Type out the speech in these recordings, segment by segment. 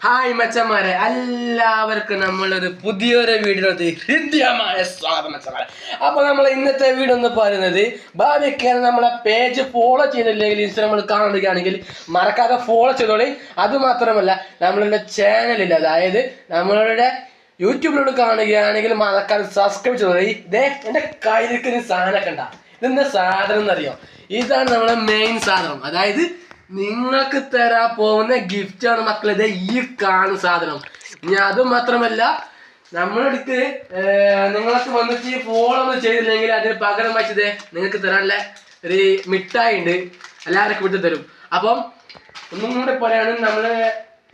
Hi മച്ചന്മാരെ, എല്ലാവർക്കും നമ്മളൊരു പുതിയൊരു വീഡിയോയിലേക്ക് ഹൃദ്യമായ സ്വാഗതം മച്ചന്മാരെ. അപ്പൊ നമ്മൾ ഇന്നത്തെ വീഡിയോ എന്ന് പറയുന്നത് ഭാവിക്ക് നമ്മളെ പേജ് ഫോളോ ചെയ്തില്ലെങ്കിൽ ഇൻസ്റ്റാഗ്രാമിൽ കാണുകയാണെങ്കിൽ മറക്കാതെ ഫോളോ ചെയ്തോളി. അതുമാത്രമല്ല നമ്മളുടെ ചാനലിൽ, അതായത് നമ്മളുടെ യൂട്യൂബിലൂടെ കാണുകയാണെങ്കിൽ മറക്കാതെ സബ്സ്ക്രൈബ് ചെയ്തോളി. ഇതേ എൻ്റെ കയ്യിലിരിക്കുന്ന സാധനമൊക്കെ ഉണ്ടാ, ഇതെന്താ സാധനം എന്നറിയോ? ഇതാണ് നമ്മളെ മെയിൻ സാധനം, അതായത് നിങ്ങൾക്ക് തരാൻ പോകുന്ന ഗിഫ്റ്റ് ആണ് മക്കളെ ഈ കാണുന്ന സാധനം. ഇനി അതും മാത്രമല്ല, നമ്മളെടുത്ത് നിങ്ങൾക്ക് വന്നിട്ട് ഫോളോ ഒന്നും ചെയ്തില്ലെങ്കിൽ അതിന് പകരം വെച്ചത് നിങ്ങൾക്ക് തരാനുള്ള ഒരു മിഠായി ഉണ്ട്, എല്ലാവർക്കും വിട്ടു തരും. അപ്പം ഒന്നും കൂടെ പറയുകയാണെങ്കിൽ നമ്മള്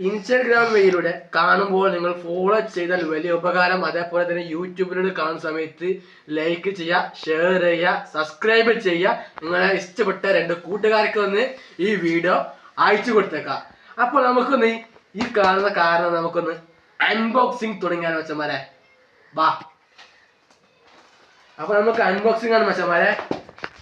ഇൻസ്റ്റാഗ്രാം വഴിയിലൂടെ കാണുമ്പോൾ നിങ്ങൾ ഫോളോ ചെയ്താൽ വലിയ ഉപകാരം. അതേപോലെ തന്നെ യൂട്യൂബിലൂടെ കാണുന്ന സമയത്ത് ലൈക്ക് ചെയ്യുക, ഷെയർ ചെയ്യുക, സബ്സ്ക്രൈബ് ചെയ്യുക. നിങ്ങളെ ഇഷ്ടപ്പെട്ട 2 കൂട്ടുകാർക്ക് വന്ന് ഈ വീഡിയോ അയച്ചു കൊടുത്തേക്കാം. അപ്പോൾ നമുക്കൊന്ന് ഈ കാണുന്ന കാരണം നമുക്കൊന്ന് അൺബോക്സിങ് തുടങ്ങിയാൽ മച്ചന്മാരെ, വാ. അപ്പൊ നമുക്ക് അൺബോക്സിംഗ് ആണ് മച്ചന്മാരെ,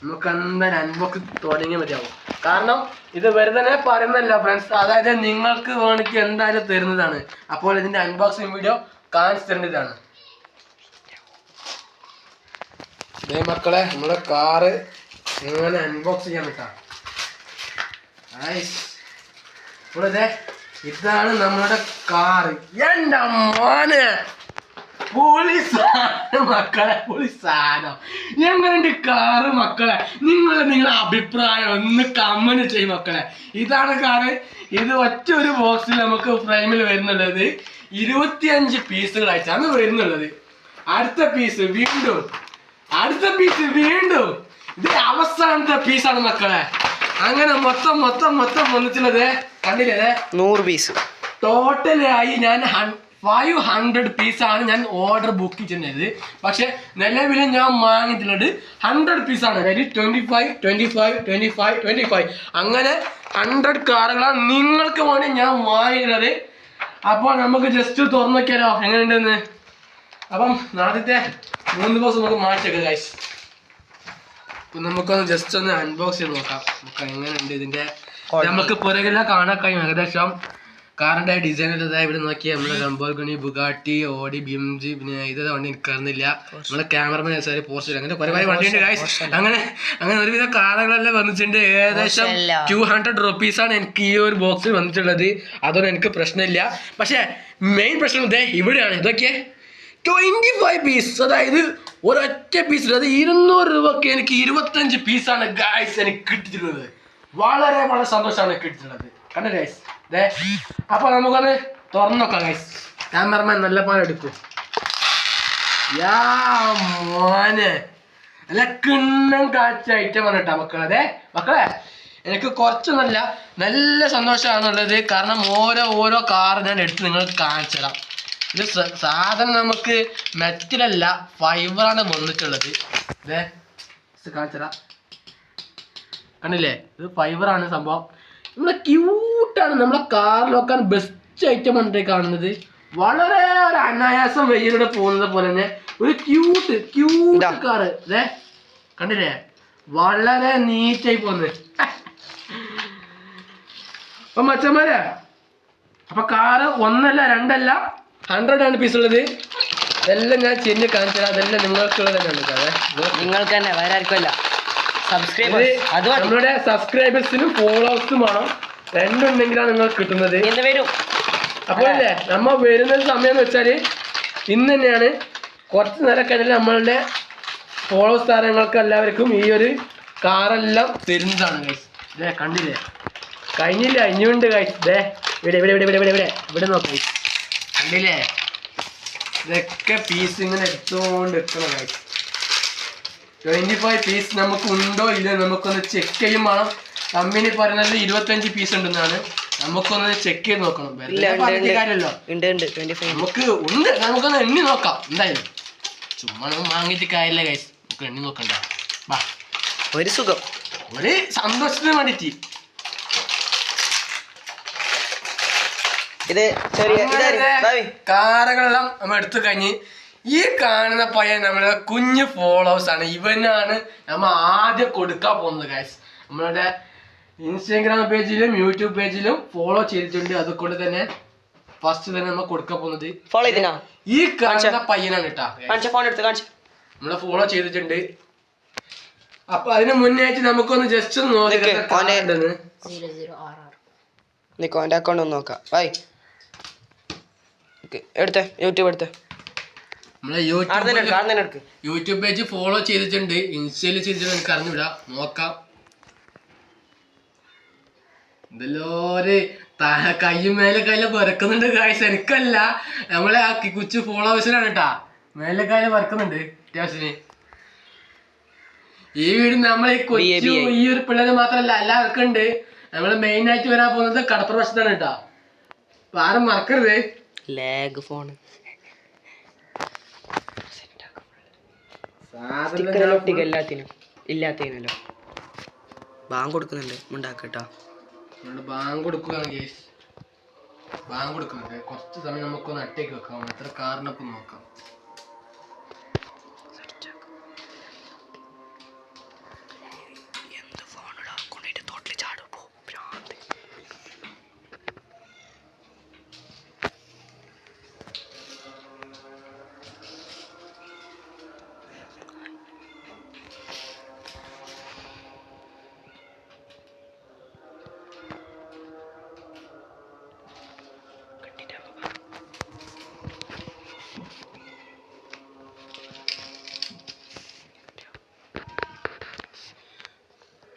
നമുക്ക് എന്തായാലും അൺബോക്സിങ് തുടങ്ങിയാൽ മതിയാവും. കാരണം ഇത് വെറുതെ പറയുന്നല്ല ഫ്രണ്ട്സ്, അതായത് നിങ്ങൾക്ക് വേണിക്ക് എന്തായാലും തരുന്നതാണ്. അപ്പോൾ ഇതിന്റെ അൺബോക്സിങ് വീഡിയോ കാണിച്ചു തരുന്നതാണ്. ഇതേ മക്കളെ, നമ്മുടെ കാറ് എങ്ങനെ അൺബോക്സ് ചെയ്യാൻ പറ്റാ. ഇതാണ് നമ്മുടെ കാറ്. എൻ്റെ മോനെ, മക്കളെ പോലീസാനോ എങ്ങനെയുണ്ട് കാറ് മക്കളെ? നിങ്ങളുടെ അഭിപ്രായം ഒന്ന് കമന്റ് ചെയ്യും മക്കളെ. ഇതാണ് കാറ്. ഇത് ഒറ്റ ഒരു ബോക്സിൽ നമുക്ക് ഫ്രെയിമിൽ വരുന്നുള്ളത് 25 പീസുകളായിട്ടാണ് വരുന്നുള്ളത്. അടുത്ത പീസ് വീണ്ടും, ഇത് അവസാനത്തെ പീസാണ് മക്കളെ. അങ്ങനെ മൊത്തം വന്നിട്ടുള്ളത് കണ്ടില്ലേ, 100 പീസ് ടോട്ടലായി. ഞാൻ 500 പീസാണ് ഞാൻ ഓർഡർ ബുക്ക് ചെയ്യുന്നത്. പക്ഷെ നിലവിൽ ഞാൻ വാങ്ങിയിട്ടുള്ളത് 100 പീസാണ്. അതായത് 25 അങ്ങനെ 100 കാറുകളാണ് നിങ്ങൾക്ക് വേണ്ടി ഞാൻ വാങ്ങിയിട്ടുള്ളത്. അപ്പോൾ നമുക്ക് ജസ്റ്റ് തുറന്നു നോക്കിയാലോ എങ്ങനെയുണ്ടെന്ന്. അപ്പം ആദ്യത്തെ 3 ബോക്സ് നമുക്ക് മാറ്റിയേക്കാം ഗൈസ്. അപ്പം നമുക്കൊന്ന് ജസ്റ്റ് ഒന്ന് അൺബോക്സ് ചെയ്ത് നോക്കാം. നമുക്ക് എങ്ങനെയുണ്ട് ഇതിന്റെ. നമുക്ക് പുറകില കാണാൻ കഴിയും ഏകദേശം കാറിന്റെ ഡിസൈൻ. ഇവിടെ നോക്കിയാൽ നമ്മളെ ലംബോർഗിനി, ബുഗാട്ടി, ഓഡി, BMG, പിന്നെ ഇത് വണ്ടി എനിക്കറിയുന്നില്ല. നമ്മളെ ക്യാമറമാൻ പോർച്ച്, അങ്ങനെ കുറെ വണ്ടിയുണ്ട് ഗൈസ്. അങ്ങനെ ഒരുവിധ കാറുകളെല്ലാം വന്നിട്ടുണ്ട്. ഏകദേശം 200 റുപ്പീസാണ് എനിക്ക് ഈ ഒരു ബോക്സിൽ വന്നിട്ടുള്ളത്. അതൊന്നും എനിക്ക് പ്രശ്നമില്ല. പക്ഷെ മെയിൻ പ്രശ്നം ഇതേ ഇവിടെയാണ്. ഇതൊക്കെ 25 പീസ്, അതായത് ഒരൊറ്റ പീസ്, അത് 200 രൂപക്ക് എനിക്ക് 25 പീസാണ് ഗൈസ് എനിക്ക് കിട്ടിയിട്ടുള്ളത്. വളരെ സന്തോഷമാണ് കിട്ടിയിട്ടുള്ളത്. കണ്ടോ ഗൈസ്? അപ്പൊ നമുക്കത് തുറന്നു നോക്കാം ഗൈസ്. ക്യാമറമാൻ നല്ല പോലെ എടുക്കും. മോനെ, നല്ല കിണ്ണം കാഴ്ച ഐറ്റമാണ് കേട്ടോ മക്കളെ. മക്കളെ, എനിക്ക് കുറച്ച് നല്ല സന്തോഷമാണുള്ളത്. കാരണം ഓരോ കാർ ഞാൻ എടുത്ത് നിങ്ങൾക്ക് കാണിച്ചു തരാം. ഇത് സാധനം നമുക്ക് മെറ്റലല്ല, ഫൈബറാണ് വന്നിട്ടുള്ളത്. കാണിച്ചു തരാം, കണ്ടില്ലേ? ഇത് ഫൈബറാണ് സംഭവം. നമ്മളെ ക്യൂട്ടാണ്, നമ്മളെ കാറിൽ വെക്കാൻ ബെസ്റ്റ് ഐറ്റം ആണ് കാണുന്നത്. വളരെ ഒരു അനായാസം വെയിലൂടെ പോകുന്നത് പോലെ തന്നെ ഒരു ക്യൂട്ട് കാറ്. കണ്ടില്ലേ? വളരെ നീറ്റായി പോകുന്നത്. അപ്പൊ മച്ചന്മാരെ, അപ്പൊ കാറ് 1 അല്ല 2 അല്ല 100 ആണ് പീസ് ഉള്ളത്. ഇതെല്ലാം ഞാൻ ചെന്ന് കാണിച്ചു തരാം. അതെല്ലാം നിങ്ങൾക്കുള്ളത് തന്നെയാണ്. നിങ്ങൾക്ക് തന്നെ, വേറെ ആർക്കുമല്ല. നമ്മുടെ സബ്സ്ക്രൈബേഴ്സിനും ഫോളോവേഴ്സും വേണം, രണ്ടുണ്ടെങ്കിലാണ് നിങ്ങൾക്ക് കിട്ടുന്നത്. അപ്പോൾ അല്ലേ നമ്മ വരുന്ന സമയം എന്ന് വെച്ചാൽ ഇന്ന് തന്നെയാണ്. കുറച്ച് നേരം കഴിഞ്ഞാൽ നമ്മളുടെ ഫോളോവേഴ്സ് താരങ്ങൾക്ക് എല്ലാവർക്കും ഈ ഒരു കാറെല്ലാം തരുന്നതാണ് ഗൈസ്. കണ്ടില്ലേ? കഴിഞ്ഞില്ല, ഇനിയുണ്ട് ഗൈസ്. ഇവിടെ നോക്കാം. കണ്ടില്ലേ? ഇതൊക്കെ പീസ് ഇങ്ങനെ എടുത്തുകൊണ്ട് വെക്കണം ഗൈസ്. 25 പീസ് നമുക്ക് ഉണ്ടോ ഇല്ല നമുക്കൊന്ന് ചെക്ക് ചെയ്യും വേണം. കമ്പനി പറയുന്നത് 25 പീസ് ഉണ്ടെന്നാണ്. നമുക്കൊന്ന് ചെക്ക് ചെയ്ത് നോക്കണം. കാര്യമല്ലോ, നമുക്ക് ഉണ്ട്, നമുക്കൊന്ന് എണ്ണി നോക്കാം. എന്തായാലും ചുമ്മാ വാങ്ങിയിട്ട് കാര്യമില്ല ഗൈസ്, നമുക്ക് എണ്ണി നോക്കണ്ട. ഒരു സുഖം, ഒരു സന്തോഷത്തിന് വേണ്ടിട്ട്. കാറുകളെല്ലാം നമ്മൾ എടുത്തു കഴിഞ്ഞ് ഈ കാണുന്ന പയ്യൻ നമ്മുടെ കുഞ്ഞു ഫോളോവേഴ്സ് ആണ്. ഇവനാണ് നമ്മൾ ആദ്യം കൊടുക്കാൻ പോകുന്നത് ഗൈസ്. നമ്മളുടെ ഇൻസ്റ്റാഗ്രാം പേജിലും യൂട്യൂബ് പേജിലും ഫോളോ ചെയ്തിട്ടുണ്ട്. അതുകൊണ്ട് തന്നെ ഫസ്റ്റ് തന്നെ നമ്മൾ കൊടുക്കാൻ പോകുന്നത് ഫോളോ ചെയ്തിനാ ഈ കാണുന്ന പയ്യനാണ് കേട്ടാ. കാണിച്ച ഫോൺ എടുത്ത് കാണിച്ച നമ്മളെ ഫോളോ ചെയ്തിട്ടുണ്ട്. അപ്പൊ അതിന് മുന്നായിട്ട് നമുക്കൊന്ന് ജസ്റ്റ് ഒന്ന് നോക്കിണ്ടെന്ന്. നിക്കോ എന്റെ അക്കൗണ്ട് ഒന്ന് നോക്കാം. ബൈ എടുത്തേ യൂട്യൂബ് എടുത്തേ. നമ്മളെ യൂട്യൂബ് പേജ് ഫോളോ ചെയ്തിട്ടുണ്ട്, ഇൻസ്റ്റയിൽ ചെയ്തിട്ടുണ്ട്. എനിക്ക് അറിഞ്ഞൂടാ, നോക്കാം. ഇതെല്ലോര് കയ്യും മേലെ കയ്യില് പറക്കുന്നുണ്ട് ഗായ്സ്. എനിക്കല്ല, നമ്മളെ ആ കുച്ചു ഫോളോവേഴ്സിനാണ് കേട്ടാ. മേലെ കയ്യില് പറക്കുന്നുണ്ട് അത്യാവശ്യത്തിന്. ഈ വീട് നമ്മളെ ഈ ഒരു പിള്ളേര് മാത്രല്ല, എല്ലാവർക്കും ഉണ്ട്. നമ്മള് മെയിൻ ആയിട്ട് വരാൻ പോകുന്നത് കടപ്പുറ വശത്താണ് കേട്ടാ. അപ്പൊ ആരും മറക്കരുത്. ലാഗ് ഫോൺ എല്ലാത്തിനും ഇല്ലാത്തതിനല്ലോ ബാങ്ക് കൊടുക്കുന്നുണ്ട്. ഉണ്ടാക്കട്ടോ, ബാങ്ക് കൊടുക്കുകയാണ് ഗേസ്. ബാങ്ക് കൊടുക്കുന്നുണ്ട്. കുറച്ച് സമയം നമുക്കൊന്ന് അട്ടേക്ക് വെക്കാം. എത്ര കാറിനൊപ്പം നോക്കാം.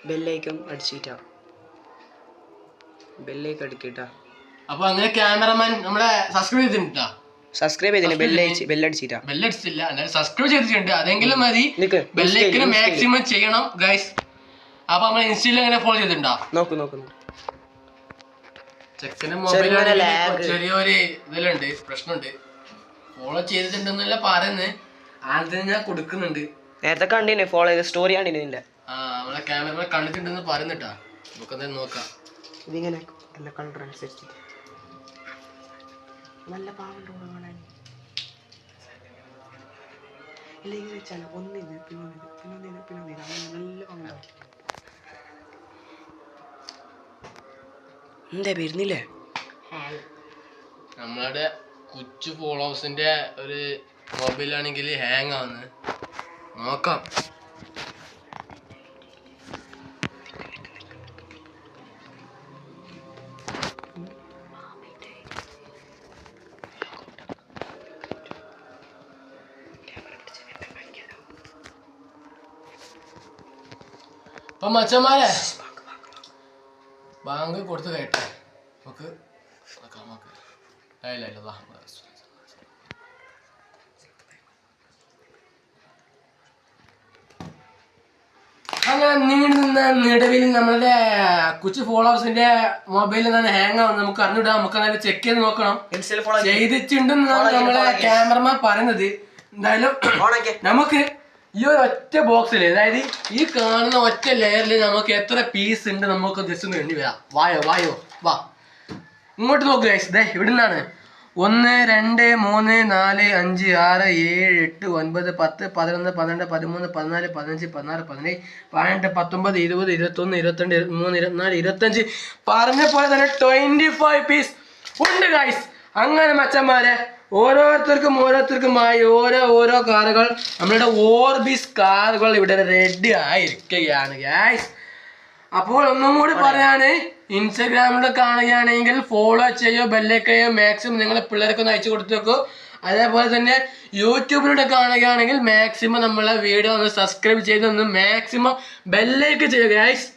ബെല്ലൈക്കൺ അടിച്ചിട്ടാ, ബെല്ലൈക്കൺ അടിക്കട്ടാ. അപ്പൊ അങ്ങനെ ക്യാമറമാൻ നമ്മളെ സബ്സ്ക്രൈബ് ചെയ്തിട്ടാ. സബ്സ്ക്രൈബ് ചെയ്തില്ല, ബെല്ലടിച്ചിട്ടാ. ബെല്ലടിച്ചില്ല, എന്നാലും സബ്സ്ക്രൈബ് ചെയ്തിട്ടുണ്ട്. അതെങ്കിലും മതി. ബെല്ലൈക്കന് മാക്സിമം ചെയ്യണം ഗൈസ്. അപ്പൊ നമ്മൾ ഇൻസ്റ്റയിൽ അങ്ങനെ ഫോളോ ചെയ്തിട്ടുണ്ടോ? നോക്കുന്നു. ചെക്കന് മൊബൈൽ ചെറിയൊരു ഇതിലുണ്ട്, പ്രശ്നമുണ്ട്. ഫോളോ ചെയ്തിട്ടുണ്ടെന്നല്ല പറയുന്നത്. ആദ്യം ഞാൻ കൊടുക്കുന്നുണ്ട്. നേരത്തെ കണ്ടിന് ഫോളോ ചെയ്ത സ്റ്റോറി കണ്ടില്ല. നമ്മളെ ക്യാമറ കണ്ടിട്ടുണ്ടെന്ന് പറയുന്നിട്ടാ. നമുക്കെന്തായാലും നോക്കാം. ഇതിങ്ങനെ നല്ല കളർ അനുസരിച്ച് നല്ല പാവണ്ട് കാണാൻ. ഇല്ലെങ്കിൽ വെച്ചാൽ ഒന്നിന് പിന്നെ നല്ല പാവ. എന്താ വരുന്നില്ലേ? നമ്മളുടെ കൊച്ചു ഫോളോവേഴ്സിന്റെ ഒരു മൊബൈലാണെങ്കിൽ ഹാങ് ആവുന്നത് നോക്കാം. അപ്പൊ മച്ചന്മാരെ ബാങ്ക് കൊടുത്ത് കേട്ടെ നമുക്ക് അങ്ങനെ നീണ്ടുന്ന നിടവിൽ നമ്മളുടെ കൊച്ചു ഫോളോവേഴ്സിന്റെ മൊബൈലിൽ നിന്നാണ് ഹാങ് ആവുന്നത്. നമുക്ക് അറിഞ്ഞിടാം. നമുക്ക് അതായത് ചെക്ക് ചെയ്ത് നോക്കണം. ചെയ്തിട്ടുണ്ടെന്നാണ് നമ്മളെ ക്യാമറമാൻ പറയുന്നത്. എന്തായാലും നമുക്ക് ഈ ഒരു ഒറ്റ ബോക്സിൽ, അതായത് ഈ കാണുന്ന ഒറ്റ ലെയറിൽ നമുക്ക് എത്ര പീസ് ഉണ്ട് നമുക്ക് ജസ്റ്റ് ഒന്ന് എണ്ണി വരാം. വായോ വാ ഇങ്ങോട്ട് നോക്ക് ഗൈസ്. ദേ ഇവിടെ നിന്നാണ് 1 2 3 4 5 6 7 8 9 10 11 12 13 14 15 16 17 18 19 20 21 22 23 24 25 പറഞ്ഞ പോലെ തന്നെ 25 പീസ് ഉണ്ട് ഗൈസ്. അങ്ങനെ മച്ചന്മാരെ ഓരോരുത്തർക്കുമായി ഓരോ കാറുകൾ, നമ്മളുടെ ഓർബിസ് കാറുകൾ ഇവിടെ റെഡി ആയിരിക്കുകയാണ് ഗൈസ്. അപ്പോൾ ഒന്നും കൂടി പറയാണ്, ഇൻസ്റ്റാഗ്രാമിൽ കാണുകയാണെങ്കിൽ ഫോളോ ചെയ്യോ, ബെല്ലൈക്കയോ മാക്സിമം നിങ്ങളെ പിള്ളേർക്കൊന്ന് അയച്ചു കൊടുത്തേക്കോ. അതേപോലെ തന്നെ യൂട്യൂബിലൂടെ കാണുകയാണെങ്കിൽ മാക്സിമം നമ്മളെ വീഡിയോ ഒന്ന് സബ്സ്ക്രൈബ് ചെയ്തൊന്ന് മാക്സിമം ബെല്ലൈക്ക് ചെയ്യുക ഗൈസ്.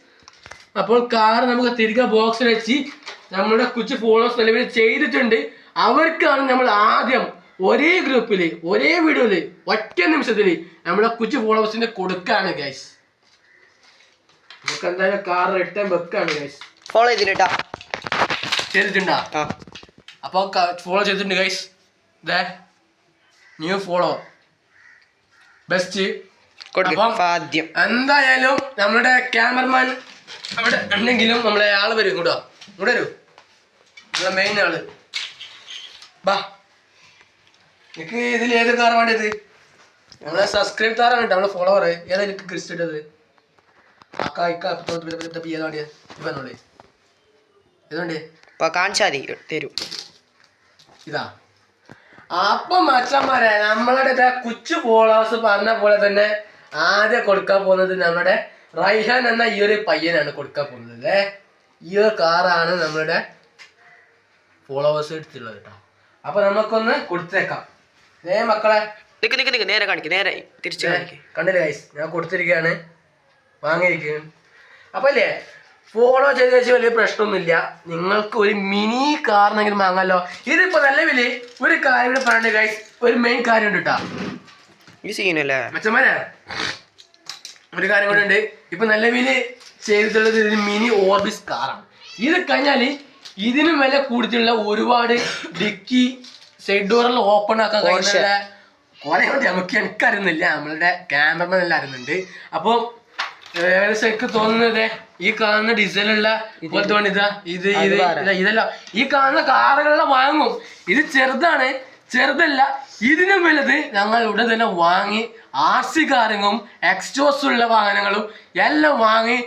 അപ്പോൾ കാർ നമുക്ക് തിരികെ ബോക്സിൽ വെച്ച് നമ്മളുടെ കൊച്ചു ഫോളോസ് നിലവിൽ ചെയ്തിട്ടുണ്ട്. അവർക്കാണ് നമ്മൾ ആദ്യം ഒരേ ഗ്രൂപ്പിൽ ഒരേ വീഡിയോയിൽ ഒറ്റ നിമിഷത്തിൽ നമ്മളെ കൊച്ചു ഫോളോവേഴ്സിന് കൊടുക്കാണ് ഗൈസ്. നമുക്ക് എന്തായാലും കാർ റിട്ടേൺ വെക്കാണ് ഗൈസ്. ഫോളോ ചെയ്തിട്ടാ ചെയ്തിട്ടുണ്ടാ? അപ്പൊ ഫോളോ ചെയ്തിട്ടുണ്ട് ഗൈസ്. New follow best. എന്തായാലും നമ്മുടെ ക്യാമറമാൻ അവിടെ ഉണ്ടെങ്കിലും നമ്മളെ ആള് വരും. ഇങ്ങോട്ട് വരൂ, നമ്മളെ മെയിൻ ആള്. ബാ, എനിക്ക് ഇതിൽ ഏത് കാർ വേണ്ടത്? നമ്മളെ സബ്സ്ക്രൈബ് താറാണ് കേട്ടോ, നമ്മളെ ഫോളോവർ. ഏതാ എനിക്ക് ക്രിസ്റ്റ് ഇട്ടത്? കാണിച്ചാ മതി തരൂ. ഇതാ. അപ്പൊ മച്ചന്മാരെ നമ്മളുടെ കുച്ചു ഫോളോവേഴ്സ് പറഞ്ഞ പോലെ തന്നെ ആദ്യം കൊടുക്കാൻ പോകുന്നത് നമ്മുടെ റൈഹാൻ എന്ന ഈ ഒരു പയ്യനാണ് കൊടുക്കാൻ പോകുന്നത് അല്ലേ. ഈ ഒരു കാറാണ് നമ്മളുടെ ഫോളോവേഴ്സ് എടുത്തുള്ളത് കേട്ടോ. അപ്പൊ നമുക്കൊന്ന് കൊടുത്തേക്കാം. മക്കളെ നേരെ കാണിക്ക്, നേരെ തിരിച്ചു കാണിക്ക്. കണ്ടില്ലേ ഗൈസ്, ഞാൻ കൊടുത്തിരിക്കുകയാണ്, വാങ്ങിയിരിക്കുകയാണ്. അപ്പൊ അല്ലേ ഫോളോ ചെയ്ത് വെച്ചാൽ വലിയ പ്രശ്നമൊന്നുമില്ല. നിങ്ങൾക്ക് ഒരു മിനി കാറിനെങ്കിലും വാങ്ങാമല്ലോ. ഇതിപ്പോ നിലവിൽ ഒരു കാര്യം കൂടെ പറയണ്ട ഗൈസ്, ഒരു മെയിൻ കാര്യം ഉണ്ട് കേട്ടോ മച്ചന്മാരെ. ഒരു കാര്യം കൂടെ ഉണ്ട്. ഇപ്പൊ നിലവിൽ ചെയ്തിട്ടുള്ളത് ഒരു മിനി ഓർബിസ് കാറാണ്. ഇത് കഴിഞ്ഞാല് ഇതിനും വില കൂടുതലുള്ള ഒരുപാട് ഡിക്കി സൈഡ് ഡോറെല്ലാം ഓപ്പൺ ആക്കാൻ കഴിയുന്ന കുറെ കൊണ്ട് എനിക്കറിയുന്നില്ല, നമ്മളുടെ ക്യാമറമാൻ എല്ലാം അറിയുന്നുണ്ട്. അപ്പോൾ ഏകദേശം എനിക്ക് തോന്നുന്നത് ഈ കാണുന്ന ഡിസൈനുള്ള പോലത്തെ വണ്ടി ഇതല്ല, ഈ കാണുന്ന കാറുകളെല്ലാം വാങ്ങും. ഇത് ചെറുതല്ല, ഇതിനും വലുത് ഞങ്ങൾ ഉടൻ തന്നെ വാങ്ങി RC കാറും എക്സ്റ്റോസ് ഉള്ള വാഹനങ്ങളും എല്ലാം വാങ്ങി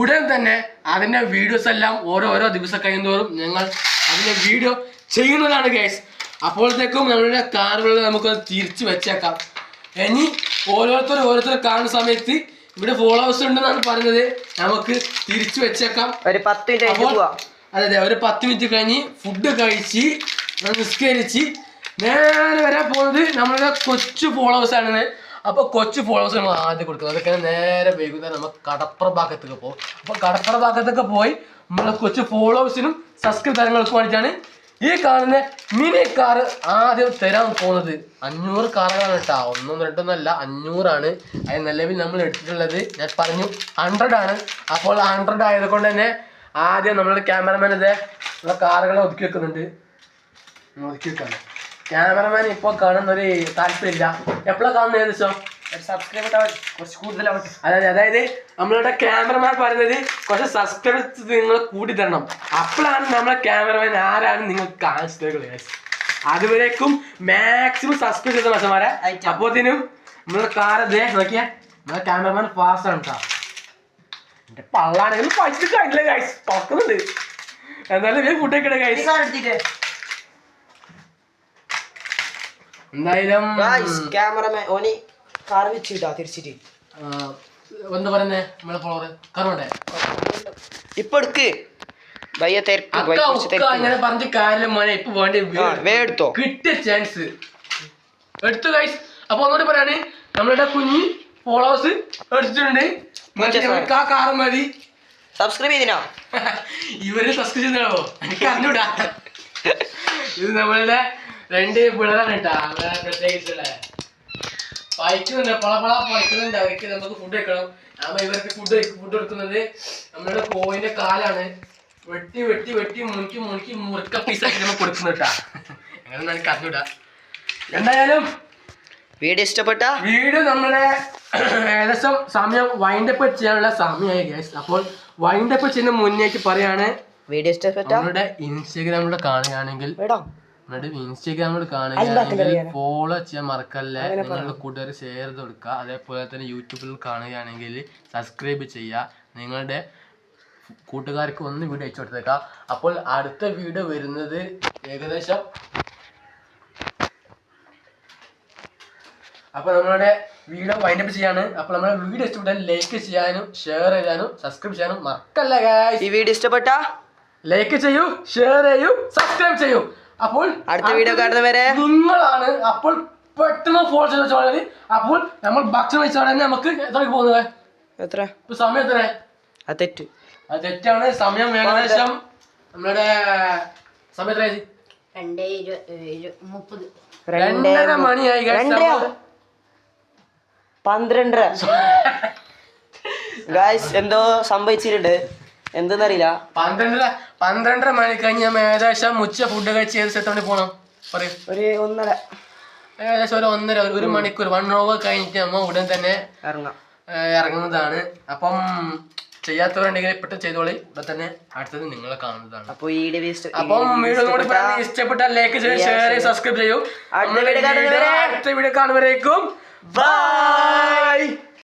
ഉടൻ തന്നെ അതിന്റെ വീഡിയോസ് എല്ലാം ഓരോ ദിവസം കഴിയുന്നതോറും ഞങ്ങൾ അതിന്റെ വീഡിയോ ചെയ്യുന്നതാണ് ഗൈസ്. അപ്പോഴത്തേക്കും നമ്മളുടെ കാറുകൾ നമുക്ക് തിരിച്ചു വെച്ചേക്കാം. ഇനി ഓരോരുത്തർ കാണുന്ന സമയത്ത് ഇവിടെ ഫോളോവേഴ്സ് ഉണ്ടെന്നാണ് പറഞ്ഞത്, നമുക്ക് തിരിച്ചു വെച്ചേക്കാം. ഒരു 10 മിനിറ്റ്. അതെ, ഒരു 10 മിനിറ്റ് കഴിഞ്ഞ് ഫുഡ് കഴിച്ച് നിസ്കരിച്ച് നേരെ വരാൻ പോകുന്നത് നമ്മളുടെ കൊച്ചു ഫോളോവേഴ്സ് ആണ്. അപ്പൊ കൊച്ചു ഫോളോവേഴ്സ് നമ്മൾ ആദ്യം കൊടുക്കുന്നത്. അതൊക്കെ നേരെ വൈകുന്നേരം നമ്മൾ കടപ്പുറ ഭാഗത്തൊക്കെ പോകും. അപ്പൊ കടപ്പുറ ഭാഗത്തൊക്കെ പോയി നമ്മളെ കൊച്ചു ഫോളോവേഴ്സിനും സബ്സ്ക്രൈബർക്കും വേണ്ടിയിട്ടാണ് ഈ കാണുന്ന മിനി കാർ ആദ്യം തരാൻ പോകുന്നത്. 500 കാറുകളാണ് കേട്ടോ, 1 2 ഒന്നല്ല, 500 അത് നിലവിൽ നമ്മൾ എടുത്തിട്ടുള്ളത്. ഞാൻ പറഞ്ഞു 100 ആണ്. അപ്പോൾ 100 ആയതുകൊണ്ട് തന്നെ ആദ്യം നമ്മളുടെ ക്യാമറമാൻ ഇതേ നമ്മുടെ കാറുകളെ ഒതുക്കി വെക്കുന്നുണ്ട്. ഒതുക്കി വെക്കാണ് ക്യാമറമാൻ. ഇപ്പോൾ കാണുന്നൊരു താല്പര്യമില്ല. എപ്പോഴാണ് കാണുന്നത് ഏകദേശം സബ്സ്ക്രൈബർ കുറച്ച് കൂടുതലാവട്ടെ. അതായത് നമ്മളുടെ ക്യാമറമാൻ പറയുന്നത് കുറച്ച് സബ്സ്ക്രൈബേഴ്സ് നിങ്ങൾ കൂടി തരണം, അപ്പോഴാണ് നമ്മളെ ക്യാമറമാൻ ആരാണ് നിങ്ങൾക്ക് കാണിച്ചു തരുന്നത്. അതുവരേക്കും മാക്സിമം സബ്സ്ക്രൈബ് ചെയ്ത മച്ചന്മാരെ. അപ്പോഴത്തേനും നമ്മളെ കാർ ഇതേ നോക്കിയാ നമ്മളെ ക്യാമറമാൻ ഫാസ്റ്റ് ആണ് കേട്ടോ. എന്റെ പള്ളാണെങ്കിലും പഠിച്ചിട്ട് കഴിഞ്ഞില്ല ഗൈസ്, തുറക്കുന്നുണ്ട്. എന്തായാലും ഫുഡ് കഴിക്കട്ടെ ഗൈസ്. എന്തായാലും ക്യാമറമാൻ ഓനി കാർ വെച്ചിട്ടാ തിരിച്ചിട്ട് എന്താ പറയുന്നേ നമ്മളെ ഫോളോവർ കറുണ്ടേ ഇപ്പൊ എടുക്ക് അങ്ങനെ പറഞ്ഞ കാര്യം മോനെ ഇപ്പൊ വേണ്ടി കിട്ടിയ ചാൻസ് എടുത്തു ഗൈസ്. അപ്പൊ ഒന്നുകൂടി പറയാണ്, നമ്മളുടെ കുഞ്ഞി ഫോളോവേഴ്സ് എടുത്തിട്ടുണ്ട്. ആ കാറ് മതി. സബ്സ്ക്രൈബ് ചെയ്തിനോ? ഇവര് സബ്സ്ക്രൈബ് ചെയ്തോ എനിക്ക് അറിഞ്ഞൂടാ. ഇത് നമ്മളുടെ 2 പിള്ളേരാണ് കേട്ടാ, പ്രത്യേകിച്ചുള്ള പൈക്കുന്നുണ്ട്, പളപള പൈക്കുന്നുണ്ട്. അവർക്ക് നമുക്ക് ഫുഡ് വെക്കണം. അപ്പൊ ഇവർക്ക് ഫുഡ് കൊടുക്കുന്നത് നമ്മളുടെ കോയിന്റെ കാലാണ്. വെട്ടി മുറുക്കി മുറുക്ക പീസാക്കി നമ്മൾ കൊടുക്കുന്നു കേട്ടാ. അങ്ങനെ എനിക്ക് അറിഞ്ഞൂടാ. എന്തായാലും വീഡിയോ ഇഷ്ടപ്പെട്ട വീഡിയോ നമ്മുടെ ഏകദേശം സമയം വൈൻഡപ്പ് ചെയ്യാനുള്ള സമയമായി ഗൈസ്. അപ്പോൾ വൈൻഡപ്പ് ചെയ്യുന്ന മുന്നേക്ക് പറയാണ്, വീഡിയോ ഇഷ്ടപ്പെട്ട നമ്മുടെ ഇൻസ്റ്റാഗ്രാമിലൂടെ കാണുകയാണെങ്കിൽ ഫോളോ ചെയ്യാൻ മറക്കല്ലേ. നിങ്ങളുടെ കൂട്ടുകാർ ഷെയർ ചെയ്ത് കൊടുക്കുക. അതേപോലെ തന്നെ യൂട്യൂബിൽ കാണുകയാണെങ്കിൽ സബ്സ്ക്രൈബ് ചെയ്യുക. നിങ്ങളുടെ കൂട്ടുകാർക്ക് ഒന്ന് വീഡിയോ അയച്ചു കൊടുത്തേക്കാം. അപ്പോൾ അടുത്ത വീഡിയോ വരുന്നത് ഏകദേശം അപ്പോൾ നമ്മളുടെ വീഡിയോ വൈൻഡപ്പ് ചെയ്യാണ്. അപ്പോൾ നമ്മുടെ വീഡിയോ ഇഷ്ടപ്പെട്ടാൽ ലൈക്ക് ചെയ്യാനും ഷെയർ ചെയ്യാനും സബ്സ്ക്രൈബ് ചെയ്യാനും മറക്കല്ല ഗൈസ്. ഈ വീഡിയോ ഇഷ്ടപ്പെട്ട ലൈക്ക് ചെയ്യൂ, ഷെയർ ചെയ്യൂ, സബ്സ്ക്രൈബ് ചെയ്യൂ. അപ്പോൾ അടുത്ത വീഡിയോ കാണുന്നവരെ നിങ്ങളാണ്. അപ്പോൾ പെട്ടെന്ന് ഫോളോ ചെയ്ത് വെച്ചോളാം. അപ്പോൾ നമ്മൾ ഭക്ഷണം വെച്ചോടെ നമുക്ക് എത്രയ്ക്ക് പോകുന്നത്? എത്ര സമയം എത്ര? അത് തെറ്റാണ്. സമയം ഏകദേശം നമ്മളുടെ സമയം എത്ര? 2:30 മണിയായി. 12:30 ഗായ്സ്. എന്തോ സംഭവിച്ചിട്ടുണ്ട്, എന്തെന്നറിയില്ല. 12:30 മണി കഴിഞ്ഞ് നമ്മൾ ഏകദേശം ഉച്ച ഫുഡ് കഴിച്ച് ഏത് സ്ഥലത്തോടെ പോകണം പറയും? ഒരു 1:30 ഏകദേശം ഒരു മണിക്കൂർ 1 hour കഴിഞ്ഞിട്ട് നമ്മൾ ഉടൻ തന്നെ ഇറങ്ങുന്നതാണ്. അപ്പം ചെയ്യാത്തവരുണ്ടെങ്കിൽ പെട്ടെന്ന് ചെയ്തോളി. ഇവിടെ തന്നെ അടുത്തത് നിങ്ങളെ കാണുന്നതാണ്. അപ്പം വീഡിയോ ഇഷ്ടപ്പെട്ട ലൈക്ക് ചെയ്യൂ, ഷെയർ ചെയ്യൂ, സബ്സ്ക്രൈബ് ചെയ്യൂ. അടുത്ത വീഡിയോ കാണുന്നവരേക്കും ബൈ.